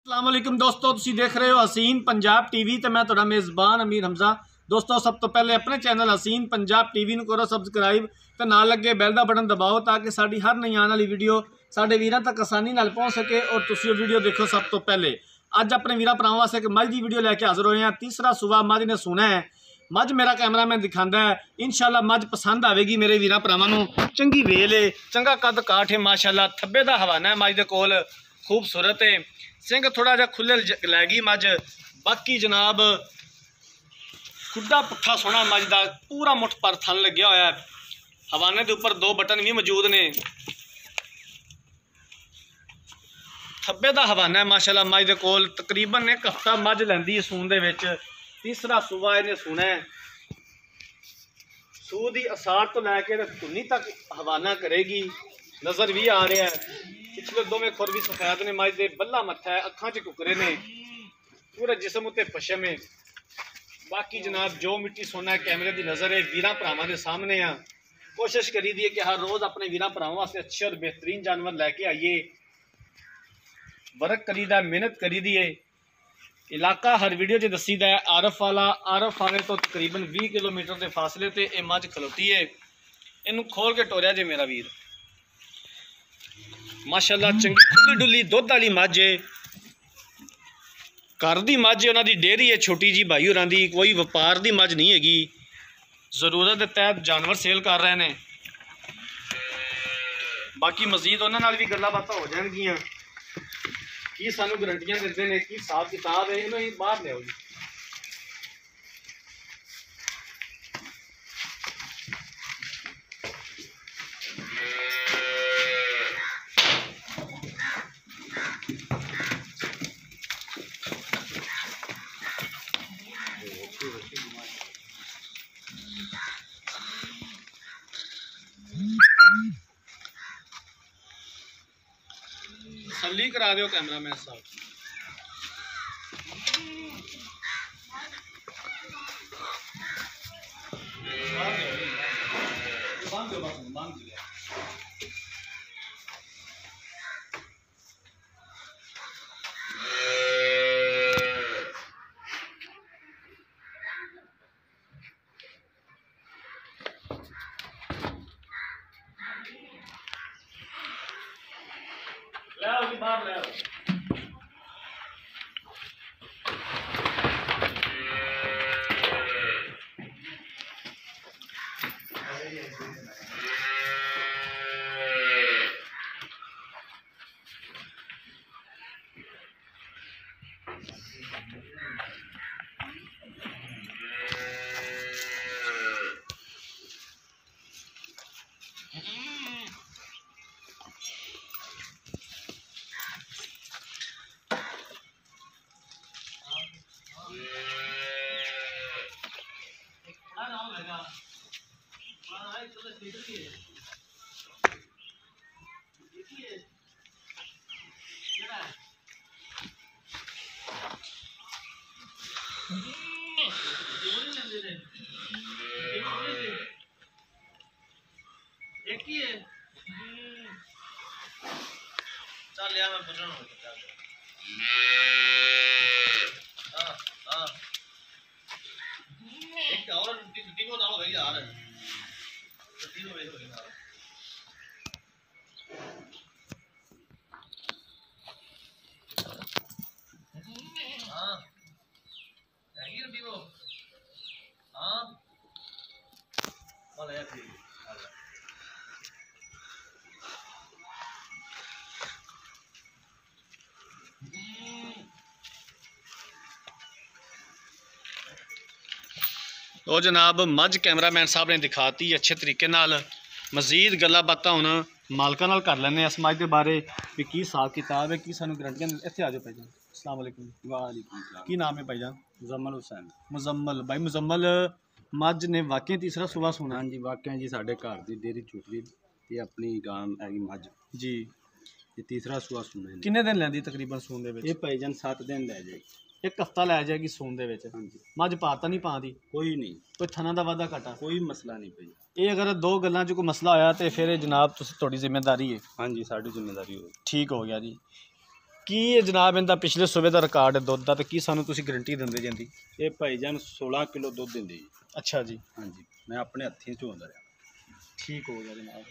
अस्सलाम वालेकुम दोस्तों, तुसी देख रहे हो हसीन पंजाब टीवी तो मैं तुहाडा मेज़बान अमीर हमजा। दोस्तों सब तो पहले अपने चैनल हसीन पंजाब टीवी को करो सब्सक्राइब तो नाल लगे बैल का बटन दबाओ ताकि साड़ी हर नई आने वाली वीडियो साडे वीरां तक आसानी नाल पहुँच सके और तुसी वीडियो देखो सब तो पहले। अज अपने वीरां भरावां वास्ते एक मझ की वीडियो लैके हाजिर होए हैं। तीसरा सूबा मझ ने सुना है, मझ मेरा कैमरामैन दिखाता है। इंशाल्लाह मझ पसंद आएगी मेरे वीरां भरावां नूं। चंगी वेल है, चंगा कद काठ है माशाल्लाह। थब्बे का हवाना है मझ दे कोल, खूबसूरत है। सिंह थोड़ा जहा खुले लैगी मझ। बाकी जनाब खुदा पुट्ठा सोहना मझ का पूरा मुठ पर थन लग्या होया है। हवाने के उपर दो बटन भी मौजूद ने। थब्बे का हवाना है माशाल्लाह मझ दे कोल। तकरीबन एक हफ्ता मझ लैंदी है सून दे विच। तीसरा सूबा इन्हें सुना है। सूह की असार तो लैके धुनी तक हवाना करेगी। नज़र भी आ रहा है। पिछले दोवें खुर भी सफेद ने मझ दे। बल्ला मत्था है, अखां च कुकरे ने, पूरे जिसम उत्ते पशम है। बाकी जनाब जो मिट्टी सोना है कैमरे की नज़र है वीरां भरावां दे सामने आ। कोशिश करी दी है कि हर रोज़ अपने वीरां भरावां वास्ते अच्छे और बेहतरीन जानवर लैके आइए। वर्क करी दा, मेहनत करी दी है। इलाका हर वीडियो च दसी दा है। आरफ वाले तो तकरीबन 20 किलोमीटर के फासले पर यह मझ खलोती है। इनू खोल के टोरिया जे मेरा वीर। माशाल्लाह चंगी खुली डुली दुध वाली मझ है। घर की मझ है, उन्होंने डेयरी है छोटी जी भाई होरां दी। कोई व्यापार की मझ नहीं हैगी, जरूरत के तहत जानवर सेल कर रहे हैं। बाकी मजीद उन्होंने नाल भी गल्लां बातां हो जाएगियां की सानू गारंटियां देते हैं कि हिसाब किताब है। इन्होंने बाहर लियाओ जी। तसल्ली करा दो कैमरामैन साहब। बाहर ले आओ। चल यार मैं बुझन हो गया। हां हां एक और टी को डालो भाई यार। टी हो गई यार। हां यही टी वो। हां वाला यार ठीक। तो जनाब मझ कैमरामैन साहब ने दिखाती अच्छे तरीके नाल। मजीद गल्लां बातां हुण मालकां नाल कर लैने इस मझ के बारे भी की हिसाब किताब है, की सानू गारंटियां। इत्थे आ जाओ भाईजान। अस्सलाम वालेकुम। वालेकुम सलाम। की नाम है भाईजान? मुजम्मल हुसैन। मुजम्मल भाई मुजम्मल मझ ने वाकई तीसरा सुबह सुना? हाँ जी वाकई जी साढ़े घर की डेयरी चुटरी ये अपनी गां हैगी मझ जी। ये तीसरा सुबह सुना। किन्ने दिन लैंदी तकरीबन सून दे विच? ये भाईजान 7 दिन लै जाएगी। एक हफ्ता लै जाएगी सून दे विच। हाँ जी। मझ पाता नहीं पाती? कोई नहीं, कोई थना दा वाधा घाटा? कोई मसला नहीं भाई। ये अगर दो गल्लां च कोई मसला होया तो फिर जनाब तुहाडी जिम्मेदारी है? हाँ जी साड़ी जिम्मेदारी हो। ठीक हो गया जी। ਕੀ ਹੈ ਜਨਾਬ ਇਹਦਾ ਪਿਛਲੇ ਸੂਬੇ ਦਾ ਰਿਕਾਰਡ ਹੈ ਦੁੱਧ ਦਾ, ਤੇ ਕੀ ਸਾਨੂੰ ਤੁਸੀਂ ਗਰੰਟੀ ਦਿੰਦੇ ਜਾਂਦੀ? ਇਹ ਭਾਈਜਾਨ 16 ਕਿਲੋ ਦੁੱਧ ਦਿੰਦੀ ਜੀ। ਅੱਛਾ ਜੀ, ਹਾਂਜੀ, ਮੈਂ ਆਪਣੇ ਹੱਥੀਂ ਚੋਂਦਾ ਰਿਹਾ। ਠੀਕ ਹੋ ਗਿਆ ਜਨਾਬ।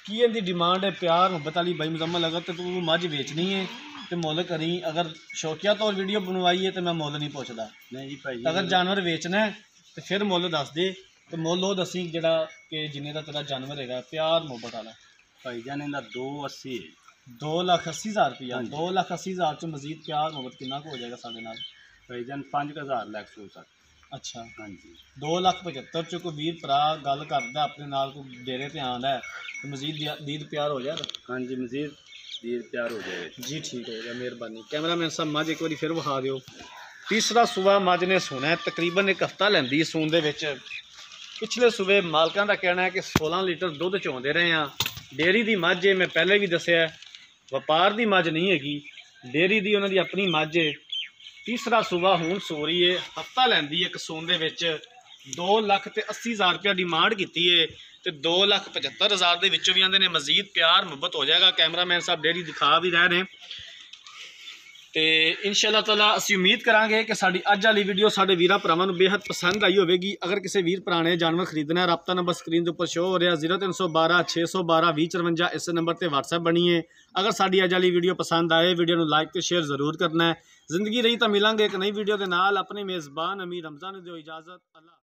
ਕੀ ਇਹਦੀ ਡਿਮਾਂਡ ਹੈ ਪਿਆਰ ਮੁਹੱਬਤ ਵਾਲੀ ਬਾਈ ਮੁਜ਼ੰਮਲ? ਅਗਰ ਤੇ ਤੂੰ ਮੱਝ ਵੇਚਣੀ ਹੈ ਤੇ ਮੁੱਲ ਕਰੀ, ਅਗਰ ਸ਼ੌਕੀਆ ਤੌਰ ਵੀਡੀਓ ਬਣਵਾਈ ਹੈ ਤੇ ਮੈਂ ਮੁੱਲ ਨਹੀਂ ਪੁੱਛਦਾ। ਨਹੀਂ ਜੀ ਭਾਈ, ਅਗਰ ਜਾਨਵਰ ਵੇਚਣਾ ਹੈ ਤੇ ਫਿਰ ਮੁੱਲ ਦੱਸ ਦੇ, ਤੇ ਮੁੱਲ ਉਹ ਦੱਸੀ ਜਿਹੜਾ ਕਿ ਜਿੰਨੇ ਦਾ ਤੇਰਾ ਜਾਨਵਰ ਹੈਗਾ ਪਿਆਰ ਮੁਹੱਬਤ ਵਾਲਾ। ਭਾਈਜਾਨ ਇਹਦਾ 280 ਹੈ। 2,80,000 ਰੁਪਇਆ। 2,80,000 ਚ ਮਜ਼ੀਦ ਪਿਆਰ ਮੁਹੱਬਤ ਕਿੰਨਾ ਕੁ ਹੋ ਜਾਏਗਾ ਸਾਡੇ ਨਾਲ? ਭਾਈਜਾਨ 5000 ਲੱਖ ਸੋ ਸਕ। ਅੱਛਾ, ਹਾਂਜੀ, 2,75,000 ਚ ਕੋਈ ਵੀਰ ਭਰਾ ਗੱਲ ਕਰਦਾ ਆਪਣੇ ਨਾਲ, ਕੋਈ ਡੇਰੇ ਤੇ ਆਉਂਦਾ ਹੈ ਤੇ ਮਜ਼ੀਦ ਦੀਦ ਪਿਆਰ ਹੋ ਜਾਏਗਾ? ਹਾਂਜੀ, ਮਜ਼ੀਦ ਦੀਦ ਪਿਆਰ ਹੋ ਜਾਏਗਾ ਜੀ, ਠੀਕ ਹੋ ਗਿਆ, ਮਿਹਰਬਾਨੀ। ਕੈਮਰਾਮੈਨ ਸਾਹਿਬ ਮੱਝ ਇੱਕ ਵਾਰੀ ਫਿਰ ਵਿਖਾ ਦਿਓ। ਤੀਸਰਾ ਸੂਆ ਮੱਝ ਨੇ ਸੋਣਾ ਹੈ, ਤਕਰੀਬਨ ਇੱਕ ਹਫ਼ਤਾ ਲੈਂਦੀ ਸੂਣ ਦੇ ਵਿੱਚ। ਪਿਛਲੇ ਸੂਬੇ ਮਾਲਕਾਂ ਦਾ ਕਹਿਣਾ ਹੈ ਕਿ 16 ਲੀਟਰ ਦੁੱਧ ਚੋਂਦੇ ਰਹੇ ਆ। ਡੇਅਰੀ ਦੀ ਮੱਝ ਹੈ, ਮੈਂ ਪਹਿਲੇ ਵੀ ਦੱਸਿਆ, ਵਪਾਰ ਦੀ ਮੱਝ ਨਹੀਂ ਹੈਗੀ, ਡੇਅਰੀ ਦੀ ਉਹਨਾਂ ਦੀ ਆਪਣੀ ਮੱਝ ਹੈ। ਤੀਸਰਾ ਸੂਬਾ ਹੁਣ ਸੋ ਰਹੀ ਹੈ, ਹਫ਼ਤਾ ਲੈਂਦੀ ਹੈ ਇੱਕ ਸੂਣ ਦੇ ਵਿੱਚ। 2,80,000 ਰੁਪਇਆ ਡਿਮਾਂਡ ਕੀਤੀ ਹੈ ਤੇ 2,75,000 ਦੇ ਵਿੱਚੋਂ ਵੀ ਆਂਦੇ ਨੇ ਮਜ਼ੀਦ ਪਿਆਰ ਮੁਹੱਬਤ ਹੋ ਜਾਏਗਾ। ਕੈਮਰਾਮੈਨ ਸਾਹਿਬ ਡੇਅਰੀ ਦਿਖਾ ਵੀ ਰਹੇ ਨੇ। ਤੇ ਇਨਸ਼ਾਅੱਲਾ ਤਾਲਾ ਅਸੀਂ ਉਮੀਦ ਕਰਾਂਗੇ ਕਿ ਸਾਡੀ ਅੱਜ ਵਾਲੀ ਵੀਡੀਓ ਸਾਡੇ ਵੀਰਾਂ ਭਰਾਵਾਂ ਨੂੰ ਬੇहद ਪਸੰਦ ਆਈ ਹੋਵੇਗੀ। ਅਗਰ ਕਿਸੇ ਵੀਰ ਭਰਾ ਨੇ ਜਾਨਵਰ ਖਰੀਦਣਾ ਹੈ, ਰਾਬਤਾ ਨੰਬਰ ਸਕਰੀਨ ਦੇ ਉੱਪਰ ਸ਼ੋ ਹੋ ਰਿਹਾ 0312 612 2054, ਇਸ ਨੰਬਰ ਤੇ WhatsApp ਬਣੀ ਹੈ। ਅਗਰ ਸਾਡੀ ਅੱਜ ਵਾਲੀ ਵੀਡੀਓ ਪਸੰਦ ਆਏ, ਵੀਡੀਓ ਨੂੰ ਲਾਈਕ ਤੇ ਸ਼ੇਅਰ ਜ਼ਰੂਰ ਕਰਨਾ ਹੈ। ਜ਼ਿੰਦਗੀ ਰਹੀ ਤਾਂ ਮਿਲਾਂਗੇ ਇੱਕ ਨਈ ਵੀਡੀਓ ਦੇ ਨਾਲ। ਆਪਣੇ ਮੇਜ਼ਬਾਨ ਅਮੀਰ ਹਮਜ਼ਾ ਨੂੰ ਦਿਓ ਇਜਾਜ਼ਤ। ਅੱਲਾ।